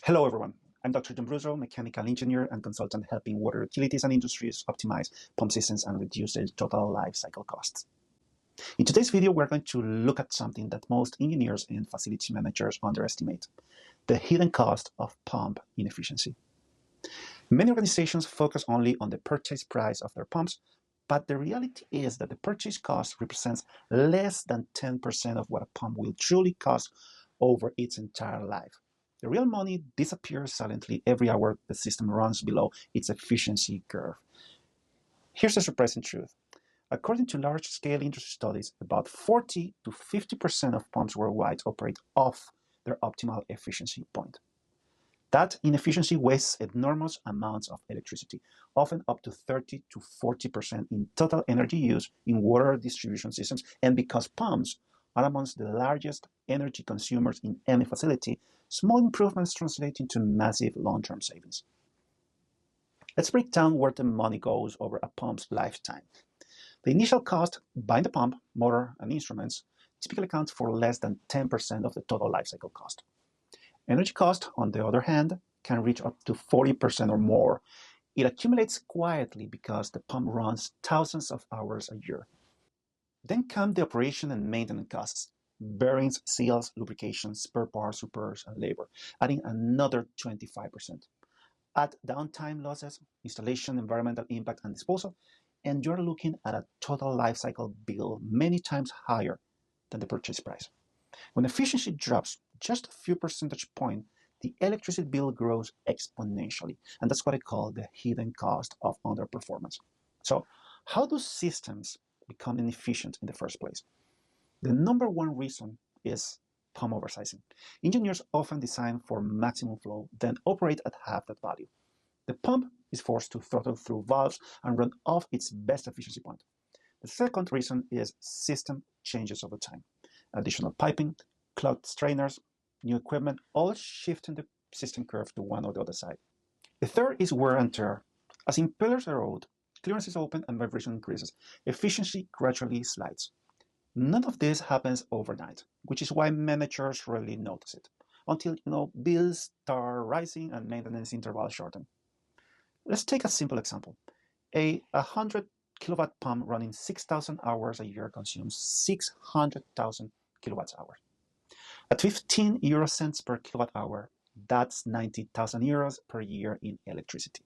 Hello, everyone. I'm Dr. John Bruzo, mechanical engineer and consultant helping water utilities and industries optimize pump systems and reduce their total life cycle costs. In today's video, we're going to look at something that most engineers and facility managers underestimate: the hidden cost of pump inefficiency. Many organizations focus only on the purchase price of their pumps, but the reality is that the purchase cost represents less than 10% of what a pump will truly cost over its entire life. The real money disappears silently every hour the system runs below its efficiency curve. Here's the surprising truth. According to large-scale industry studies, about 40 to 50% of pumps worldwide operate off their optimal efficiency point. That inefficiency wastes enormous amounts of electricity, often up to 30 to 40% in total energy use in water distribution systems. And because pumps are amongst the largest energy consumers in any facility, small improvements translate into massive long-term savings. Let's break down where the money goes over a pump's lifetime. The initial cost, buying the pump, motor, and instruments, typically accounts for less than 10% of the total lifecycle cost. Energy cost, on the other hand, can reach up to 40% or more. It accumulates quietly because the pump runs thousands of hours a year. Then come the operation and maintenance costs: bearings, seals, lubrication, spare parts, repairs, and labor, adding another 25%. Add downtime losses, installation, environmental impact, and disposal, and you're looking at a total lifecycle bill many times higher than the purchase price. When efficiency drops just a few percentage points, the electricity bill grows exponentially, and that's what I call the hidden cost of underperformance. So, how do systems become inefficient in the first place? The number one reason is pump oversizing. Engineers often design for maximum flow, then operate at half that value. The pump is forced to throttle through valves and run off its best efficiency point. The second reason is system changes over time. Additional piping, clogged strainers, new equipment, all shifting the system curve to one or the other side. The third is wear and tear. As impellers erode, clearances open and vibration increases. Efficiency gradually slides. None of this happens overnight, which is why managers rarely notice it until bills start rising and maintenance intervals shorten. Let's take a simple example. A 100 kilowatt pump running 6,000 hours a year consumes 600,000 kilowatt hours. At 15 euro cents per kilowatt hour, that's 90,000 euros per year in electricity.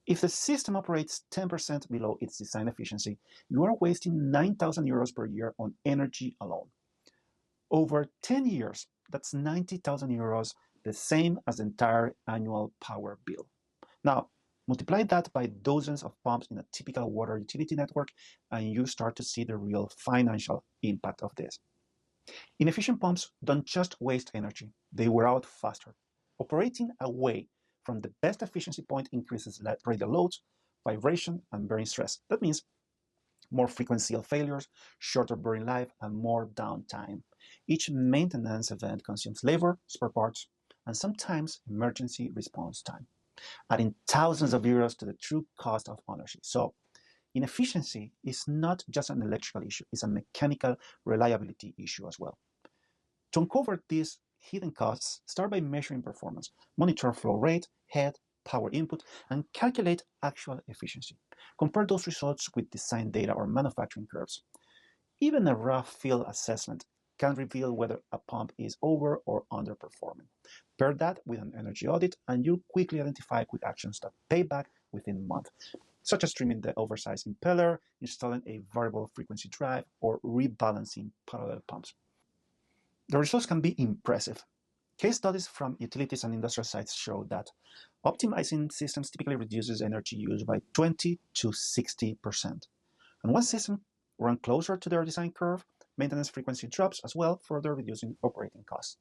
If the system operates 10% below its design efficiency, you are wasting 9,000 euros per year on energy alone. Over 10 years, that's 90,000 euros, the same as the entire annual power bill. Now, multiply that by dozens of pumps in a typical water utility network, and you start to see the real financial impact of this. Inefficient pumps don't just waste energy, they wear out faster. Operating away from the best efficiency point increases radial loads, vibration, and bearing stress. That means more frequent seal failures, shorter bearing life, and more downtime. Each maintenance event consumes labor, spare parts, and sometimes emergency response time, adding thousands of euros to the true cost of ownership. So, inefficiency is not just an electrical issue, it's a mechanical reliability issue as well. To uncover these hidden costs, start by measuring performance. Monitor flow rate, head, power input, and calculate actual efficiency. Compare those results with design data or manufacturing curves. Even a rough field assessment can reveal whether a pump is over or underperforming. Pair that with an energy audit, and you'll quickly identify quick actions that pay back within months, such as trimming the oversized impeller, installing a variable frequency drive, or rebalancing parallel pumps. The results can be impressive. Case studies from utilities and industrial sites show that optimizing systems typically reduces energy use by 20 to 60%. And once systems run closer to their design curve, maintenance frequency drops as well, further reducing operating costs.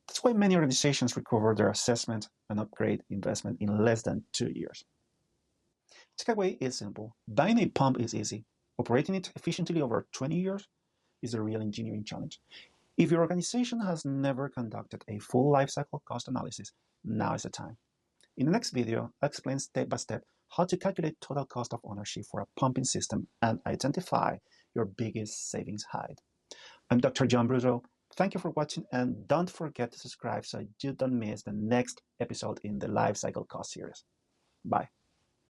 That's why many organizations recover their assessment and upgrade investment in less than 2 years. The takeaway is simple. Buying a pump is easy. Operating it efficiently over 20 years is a real engineering challenge. If your organization has never conducted a full lifecycle cost analysis, now is the time. In the next video, I'll explain step by step how to calculate total cost of ownership for a pumping system and identify your biggest savings hide. I'm Dr. John Bruzo. Thank you for watching, and don't forget to subscribe so you don't miss the next episode in the Life Cycle Cost series. Bye.